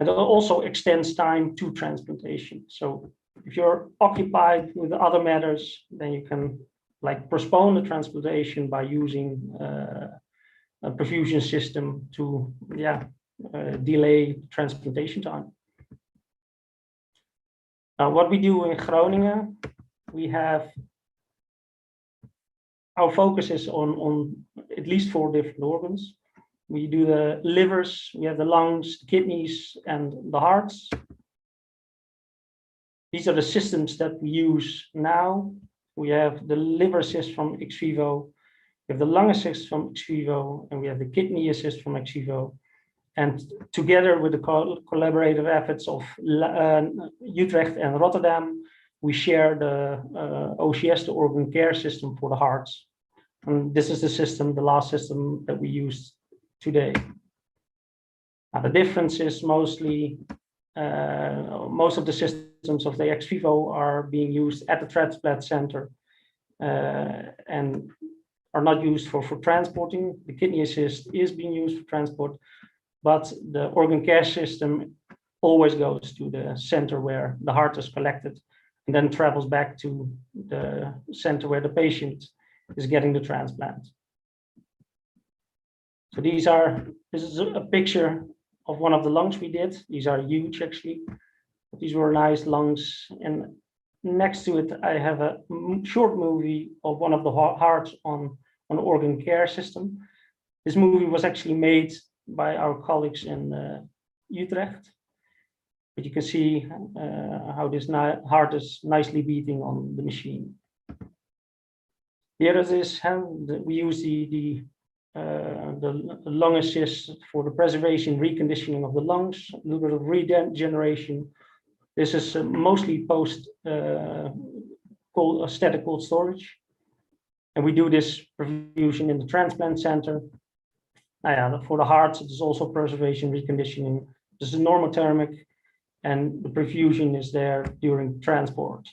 And it also extends time to transplantation. So if you're occupied with other matters, then you can like postpone the transplantation by using a perfusion system to delay transplantation time. Now, what we do in Groningen, we have our focus is on at least 4 different organs. We do the livers, we have the lungs, the kidneys, and the hearts. These are the systems that we use now. We have the liver assist from ex vivo, we have the lung assist from ex vivo, and we have the kidney assist from ex vivo. And together with the collaborative efforts of Utrecht and Rotterdam, we share the OCS, the organ care system for the hearts. And this is the system, the last system that we use today. Now, the difference is mostly, most of the systems of the ex vivo are being used at the transplant center and are not used for transporting. The kidney assist is being used for transport, but the organ care system always goes to the center where the heart is collected and then travels back to the center where the patient is getting the transplant. So this is a picture of one of the lungs we did. These are huge actually. These were nice lungs, and next to it I have a short movie of one of the hearts on an organ care system. This movie was actually made by our colleagues in Utrecht, but you can see how this heart is nicely beating on the machine. Here it is. We use the lung assist for the preservation, reconditioning of the lungs, a little bit of regeneration. This is mostly post static cold storage. And we do this perfusion in the transplant center. For the hearts, it is also preservation, reconditioning. This is normothermic, and the perfusion is there during transport.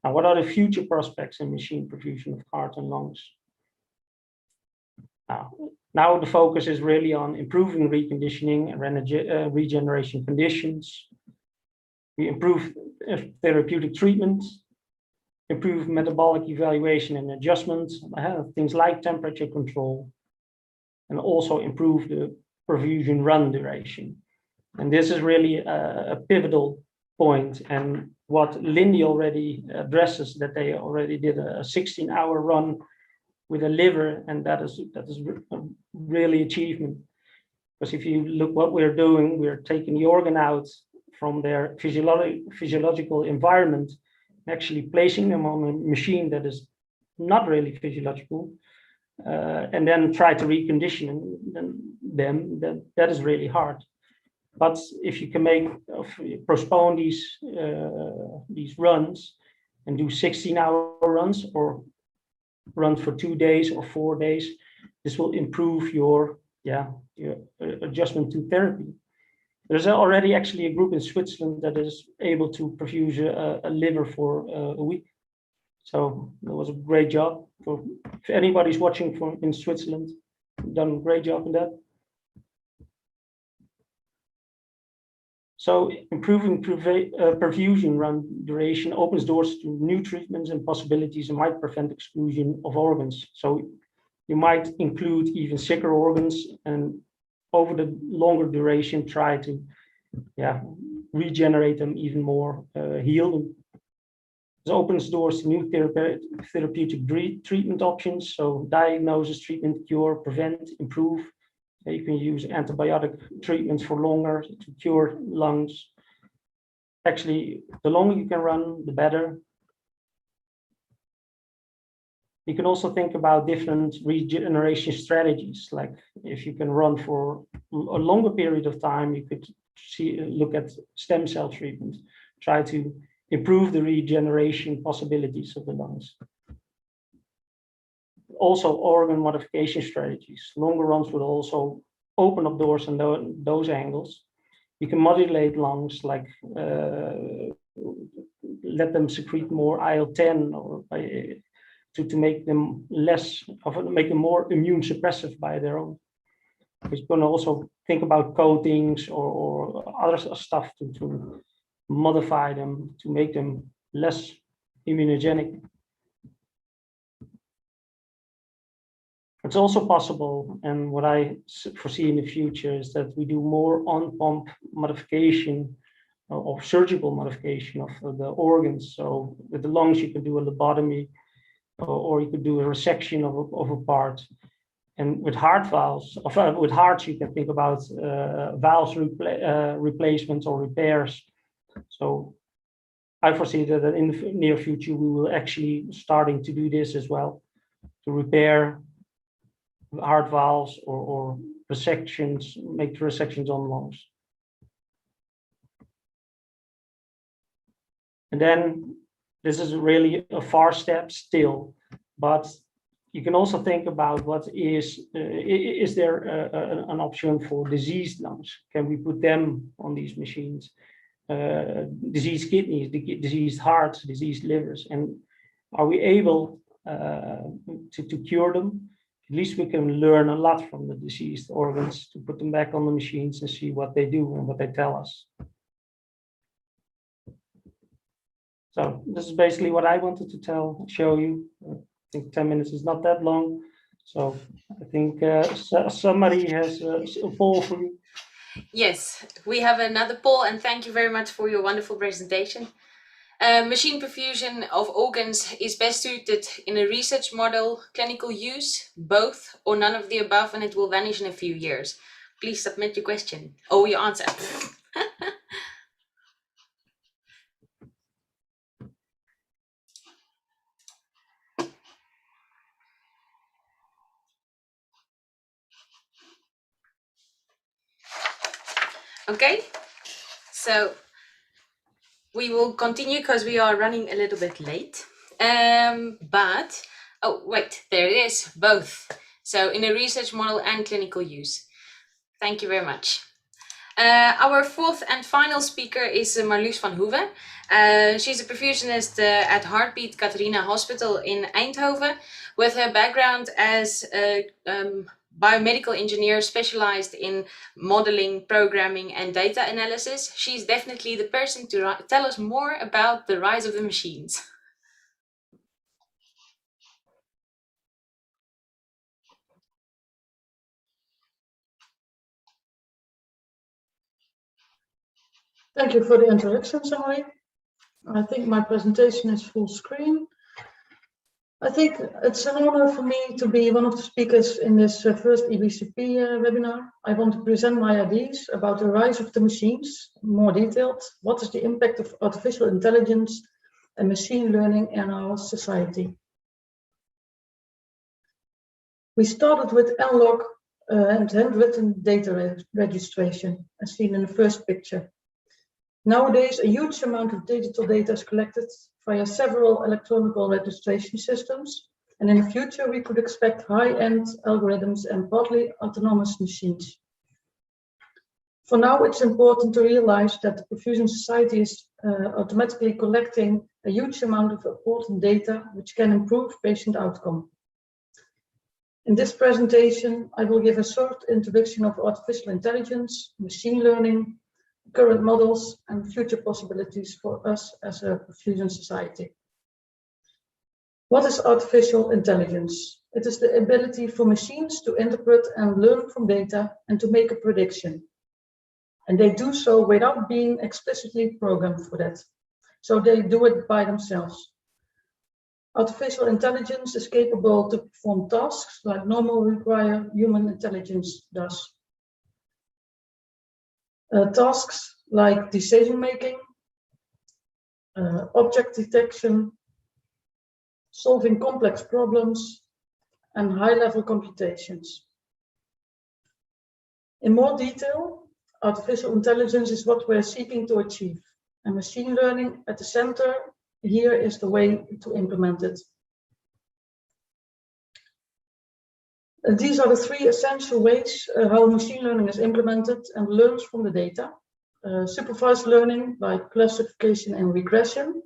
Now, what are the future prospects in machine perfusion of heart and lungs? Now the focus is really on improving reconditioning and regeneration conditions. We improve therapeutic treatment, improve metabolic evaluation and adjustment, things like temperature control, and also improve the perfusion run duration. And this is really a pivotal point, and what Lindy already addresses, that they already did a 16-hour run with a liver, and that is really achievement. Because if you look what we're doing, we're taking the organ out from their physiological environment, actually placing them on a machine that is not really physiological, and then try to recondition them. That is really hard. But if you can postpone these runs and do 16-hour runs, or run for 2 days or 4 days, this will improve your adjustment to therapy. There's already actually a group in Switzerland that is able to perfuse a liver for a week. So it was a great job. If anybody's watching in Switzerland, done a great job in that. So improving perfusion run duration opens doors to new treatments and possibilities, and might prevent exclusion of organs. So you might include even sicker organs, and over the longer duration, try to regenerate them even more, heal them. This opens doors to new therapeutic treatment options. So diagnosis, treatment, cure, prevent, improve. You can use antibiotic treatments for longer to cure lungs. Actually, the longer you can run, the better. You can also think about different regeneration strategies. Like if you can run for a longer period of time, you could look at stem cell treatment, try to improve the regeneration possibilities of the lungs. Also, organ modification strategies. Longer runs will also open up doors in those angles. You can modulate lungs, like let them secrete more IL-10, or to make them make them more immune suppressive by their own. You can also think about coatings or other stuff to modify them, to make them less immunogenic. It's also possible, and what I foresee in the future is that we do more on-pump modification or surgical modification of the organs. So with the lungs, you can do a lobotomy, or you could do a resection of a part. And with heart valves, with hearts, you can think about valves replacements or repairs. So I foresee that in the near future, we will actually starting to do this as well, to repair heart valves or resections, make resections on lungs. And then this is really a far step still, but you can also think about what is there an option for diseased lungs? Can we put them on these machines? Diseased kidneys, diseased hearts, diseased livers, and are we able to cure them? at least we can learn a lot from the diseased organs to put them back on the machines and see what they do and what they tell us. So this is basically what I wanted to show you. I think 10 minutes is not that long. So I think somebody has a poll for you. Yes, we have another poll, and thank you very much for your wonderful presentation. Machine perfusion of organs is best suited in a research model, clinical use, both, or none of the above, and it will vanish in a few years. Please submit your question or your answer. Okay, so we will continue because we are running a little bit late. But, oh wait, there it is, both. So in a research model and clinical use. Thank you very much. Our fourth and final speaker is Marloes van Hoeven. She's a perfusionist at Heartbeat Catharina Hospital in Eindhoven, with her background as a biomedical engineer specialized in modeling, programming, and data analysis. She's definitely the person to tell us more about the rise of the machines. Thank you for the introduction, Summary. I think my presentation is full screen. I think it's an honor for me to be one of the speakers in this first EBCP webinar. I want to present my ideas about the rise of the machines, more detailed. What is the impact of artificial intelligence and machine learning in our society? We started with analog and handwritten data registration, as seen in the first picture. Nowadays, a huge amount of digital data is collected via several electronic registration systems, and in the future we could expect high-end algorithms and partly autonomous machines. For now, it's important to realize that the Perfusion Society is automatically collecting a huge amount of important data which can improve patient outcome. In this presentation, I will give a short introduction of artificial intelligence, machine learning, current models, and future possibilities for us as a Perfusion Society. What is artificial intelligence? It is the ability for machines to interpret and learn from data and to make a prediction. And they do so without being explicitly programmed for that. So they do it by themselves. Artificial intelligence is capable to perform tasks like normal require human intelligence does. Tasks like decision-making, object detection, solving complex problems, and high-level computations. In more detail, artificial intelligence is what we're seeking to achieve, and machine learning at the center here is the way to implement it. These are the three essential ways how machine learning is implemented and learns from the data. Supervised learning by classification and regression.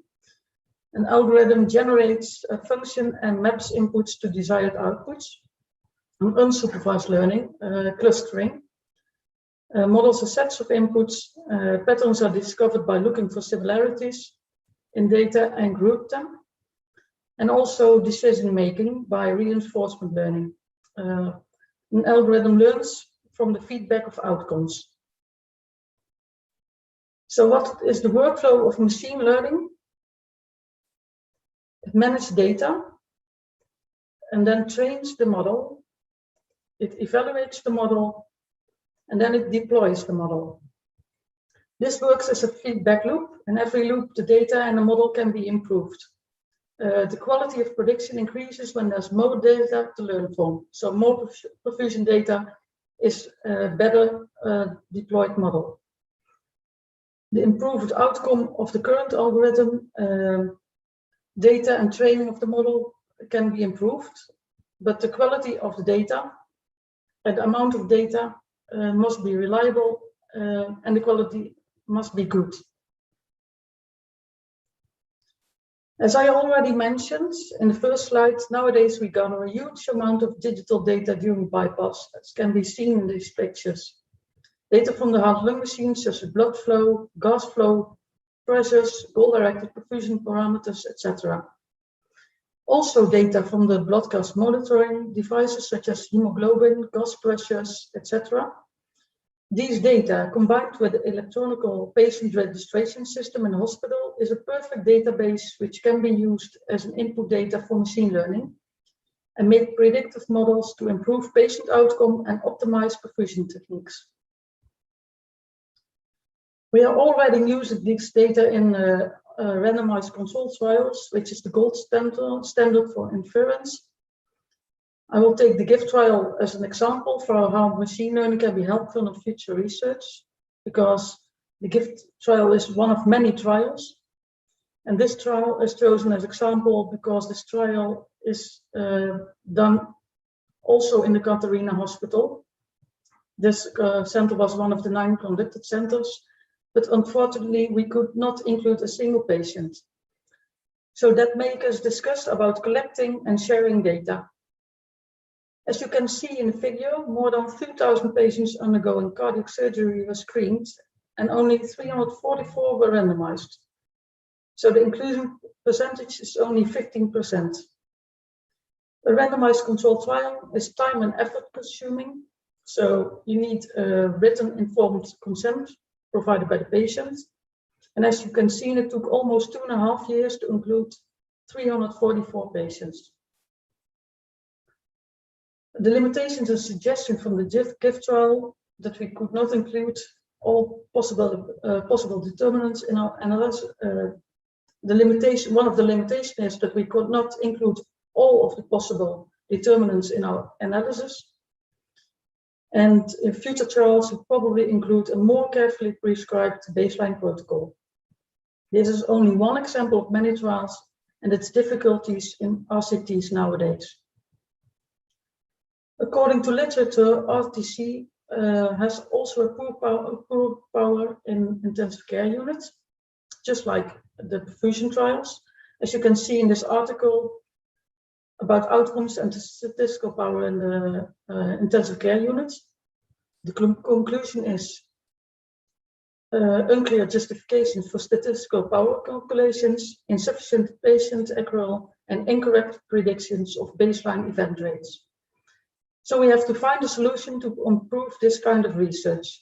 An algorithm generates a function and maps inputs to desired outputs. And unsupervised learning, clustering. Models a sets of inputs. Patterns are discovered by looking for similarities in data and group them. And also decision making by reinforcement learning. An algorithm learns from the feedback of outcomes. So what is the workflow of machine learning? It manages data and then trains the model. It evaluates the model and then it deploys the model. This works as a feedback loop, and every loop the data and the model can be improved. The quality of prediction increases when there's more data to learn from. So more perfusion data is a better deployed model. The improved outcome of the current algorithm, data and training of the model can be improved, but the quality of the data and the amount of data must be reliable and the quality must be good. As I already mentioned in the first slide, nowadays we gather a huge amount of digital data during bypass, as can be seen in these pictures. Data from the heart-lung machines, such as blood flow, gas flow, pressures, goal-directed perfusion parameters, etc. Also data from the blood gas monitoring devices, such as hemoglobin, gas pressures, etc. These data, combined with the electronic patient registration system in hospital, is a perfect database which can be used as an input data for machine learning and make predictive models to improve patient outcome and optimize perfusion techniques. We are already using this data in randomized controlled trials, which is the gold standard for inference. I will take the GIFT trial as an example for how machine learning can be helpful in future research, because the GIFT trial is one of many trials. And this trial is chosen as example because this trial is done also in the Catharina Hospital. This center was one of the 9 conducted centers, but unfortunately we could not include a single patient. So that made us discuss about collecting and sharing data. As you can see in the figure, more than 2,000 patients undergoing cardiac surgery were screened and only 344 were randomized. So the inclusion percentage is only 15%. A randomized controlled trial is time and effort consuming. So you need a written informed consent provided by the patient. And as you can see, it took almost 2.5 years to include 344 patients. The limitations and suggestions from the GIFT trial that we could not include all possible determinants in our analysis. One of the limitations is that we could not include all of the possible determinants in our analysis. And in future trials, we probably include a more carefully prescribed baseline protocol. This is only one example of many trials and its difficulties in RCTs nowadays. According to literature, RTC has also a poor power in intensive care units, just like the perfusion trials. As you can see in this article about outcomes and the statistical power in the intensive care units, the conclusion is unclear justifications for statistical power calculations, insufficient patient accrual, and incorrect predictions of baseline event rates. So we have to find a solution to improve this kind of research.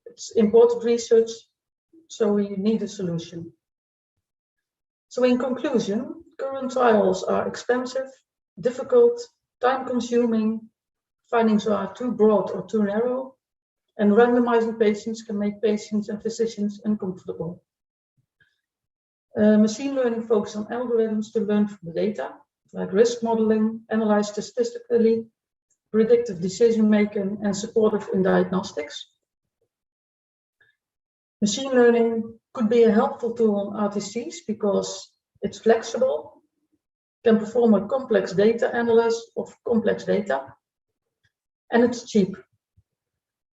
It's important research, so we need a solution. So in conclusion, current trials are expensive, difficult, time-consuming, findings are too broad or too narrow, and randomizing patients can make patients and physicians uncomfortable. Machine learning focuses on algorithms to learn from the data, like risk modeling, analyze statistically, predictive decision-making, and supportive in diagnostics. Machine learning could be a helpful tool on RTCs because it's flexible, can perform a complex data analysis of complex data, and it's cheap.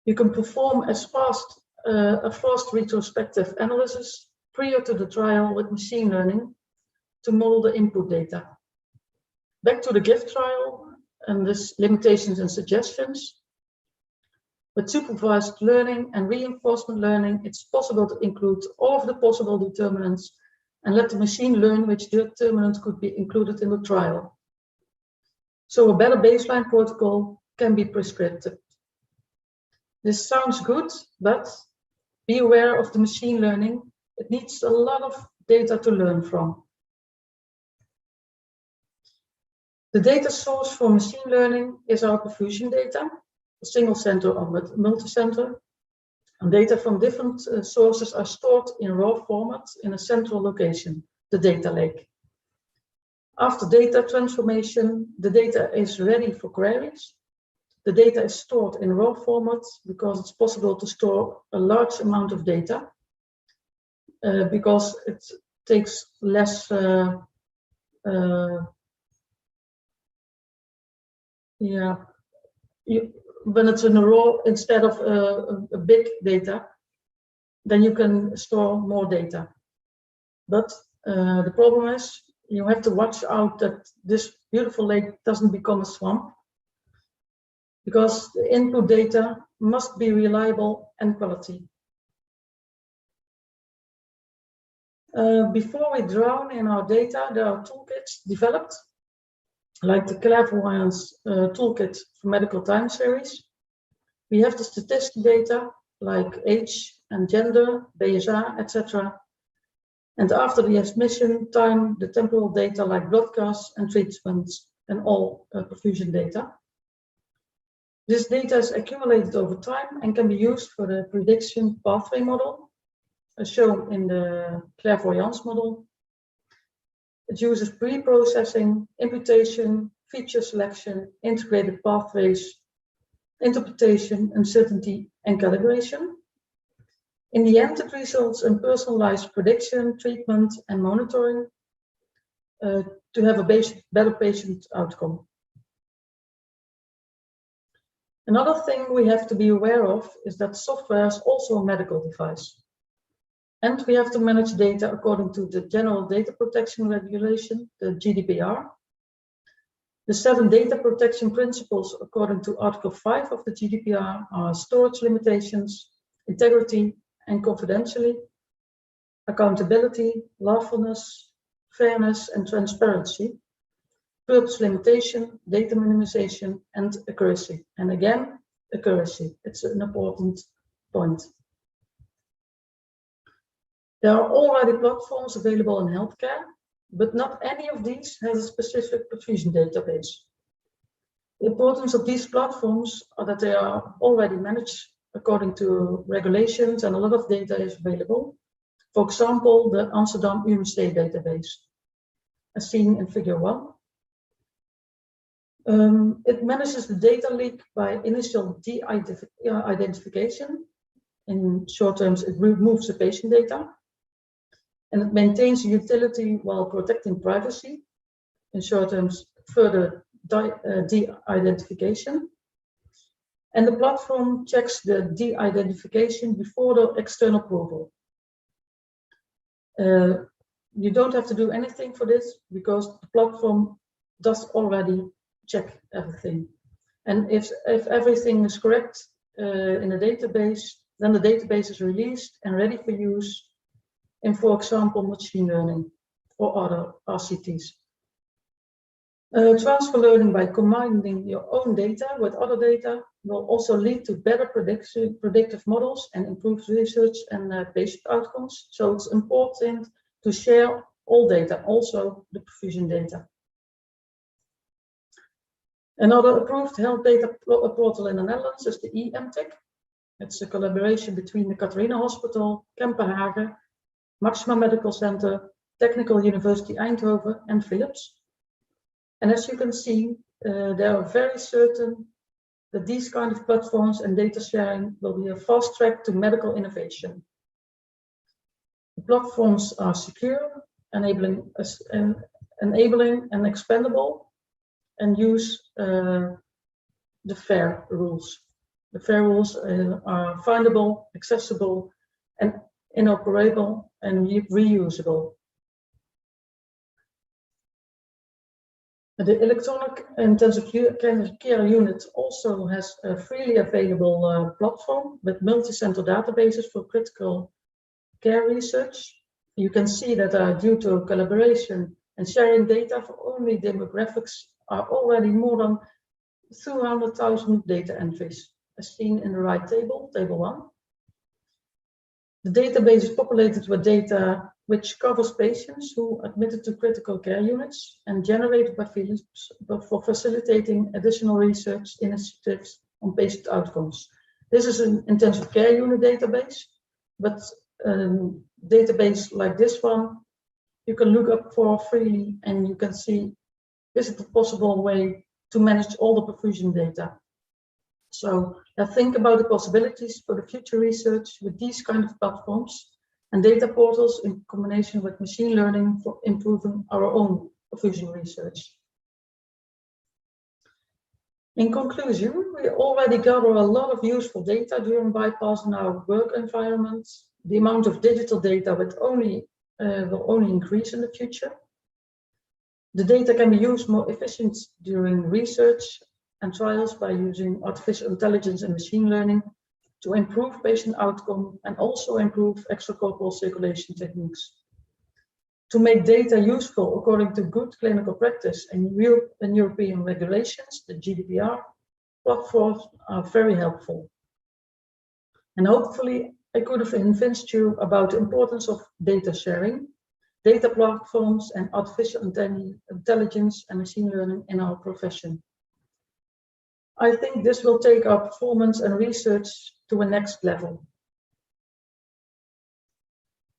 You can perform a fast retrospective analysis prior to the trial with machine learning to model the input data. Back to the GIFT trial and this limitations and suggestions. With supervised learning and reinforcement learning, it's possible to include all of the possible determinants and let the machine learn which determinants could be included in the trial. So a better baseline protocol can be prescriptive. This sounds good, but be aware of the machine learning. It needs a lot of data to learn from. The data source for machine learning is our perfusion data, a single center or multi-center. And data from different sources are stored in raw format in a central location, the data lake. After data transformation, the data is ready for queries. The data is stored in raw format because it's possible to store a large amount of data because it takes less when it's in a raw instead of a big data, then you can store more data. But the problem is you have to watch out that this beautiful lake doesn't become a swamp, because the input data must be reliable and quality. Before we drown in our data, there are toolkits developed, like the Clairvoyance toolkit for medical time series. We have the statistic data, like age and gender, BSA, etc. And after the admission time, the temporal data like blood gas and treatments and all perfusion data. This data is accumulated over time and can be used for the prediction pathway model, as shown in the Clairvoyance model. It uses pre-processing, imputation, feature selection, integrated pathways, interpretation, uncertainty, and calibration. In the end, it results in personalized prediction, treatment, and monitoring to have a better patient outcome. Another thing we have to be aware of is that software is also a medical device. And we have to manage data according to the General Data Protection Regulation, the GDPR. The 7 data protection principles according to Article 5 of the GDPR are storage limitations, integrity and confidentiality, accountability, lawfulness, fairness and transparency, purpose limitation, data minimization, and accuracy. And again, accuracy, it's an important point. There are already platforms available in healthcare, but not any of these has a specific perfusion database. The importance of these platforms are that they are already managed according to regulations, and a lot of data is available. For example, the Amsterdam UMC database, as seen in figure 1. It manages the data leak by initial de-identification. In short terms, it removes the patient data. And it maintains utility while protecting privacy. In short terms, further de-identification. And the platform checks the de-identification before the external approval. You don't have to do anything for this because the platform does already check everything. And if everything is correct in the database, then the database is released and ready for use in, for example, machine learning or other RCTs. Transfer learning by combining your own data with other data will also lead to better predictive models and improved research and patient outcomes. So it's important to share all data, also the perfusion data. Another approved health data portal in the Netherlands is the EMTIC. It's a collaboration between the Catharina Hospital, Kempenhagen, Maxima Medical Center, Technical University Eindhoven, and Philips. And as you can see, they are very certain that these kind of platforms and data sharing will be a fast track to medical innovation. The platforms are secure, enabling and expandable, and use the FAIR rules. The FAIR rules are findable, accessible, and interoperable and reusable. The electronic intensive care unit also has a freely available platform with multi-center databases for critical care research. You can see that due to collaboration and sharing data for only demographics are already more than 200,000 data entries, as seen in the right table, table 1. The database is populated with data which covers patients who admitted to critical care units and generated by Philips for facilitating additional research initiatives on patient outcomes. This is an intensive care unit database, but database like this one, you can look up for freely and you can see this is the possible way to manage all the perfusion data. So think about the possibilities for the future research with these kind of platforms and data portals in combination with machine learning for improving our own perfusion research. In conclusion, we already gather a lot of useful data during bypassing our work environments. The amount of digital data will only increase in the future. The data can be used more efficient during research and trials by using artificial intelligence and machine learning to improve patient outcome and also improve extracorporeal circulation techniques. To make data useful according to good clinical practice and European regulations, the GDPR, platforms are very helpful. And hopefully I could have convinced you about the importance of data sharing, data platforms and artificial intelligence and machine learning in our profession. I think this will take our performance and research to a next level.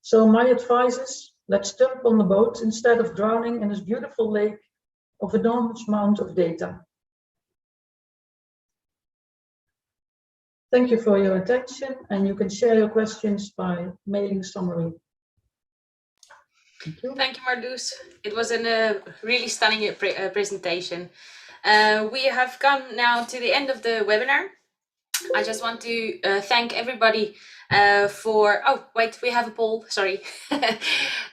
So my advice is, let's jump on the boat instead of drowning in this beautiful lake of enormous amount of data. Thank you for your attention, and you can share your questions by mailing summary. Thank you. Thank you, Marloes. It was a really stunning presentation. We have come now to the end of the webinar. I just want to thank everybody for, oh, wait, we have a poll, sorry.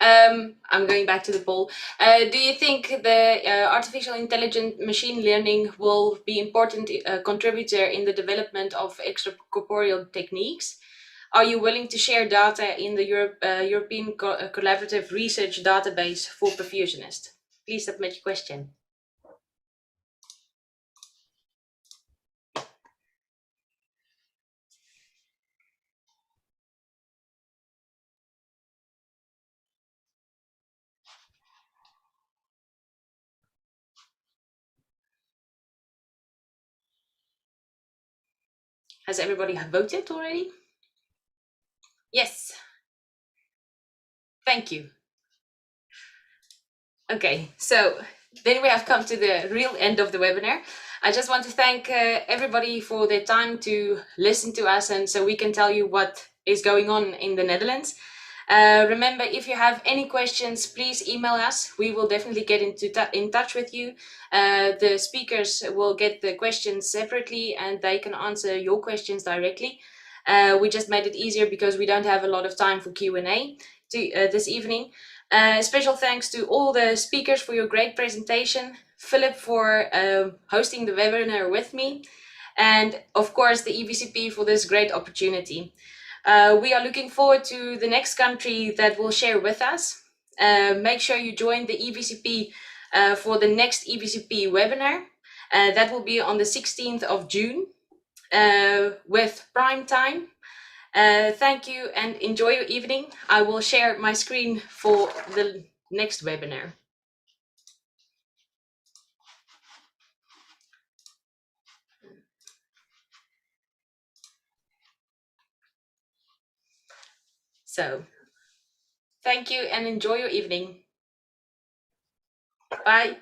I'm going back to the poll. Do you think the artificial intelligence machine learning will be important contributor in the development of extracorporeal techniques? Are you willing to share data in the European Collaborative Research Database for Perfusionists? Please submit your question. Has everybody voted already? Yes. Thank you. Okay, so then we have come to the real end of the webinar. I just want to thank everybody for their time to listen to us, and so we can tell you what is going on in the Netherlands. Remember, if you have any questions, please email us. We will definitely get in touch with you. The speakers will get the questions separately and they can answer your questions directly. We just made it easier because we don't have a lot of time for Q&A this evening. Special thanks to all the speakers for your great presentation, Philip for hosting the webinar with me, and of course the EBCP for this great opportunity. We are looking forward to the next country that will share with us. Make sure you join the EBCP for the next EBCP webinar. That will be on the 16th of June with prime time. Thank you and enjoy your evening. I will share my screen for the next webinar. So, thank you and enjoy your evening. Bye.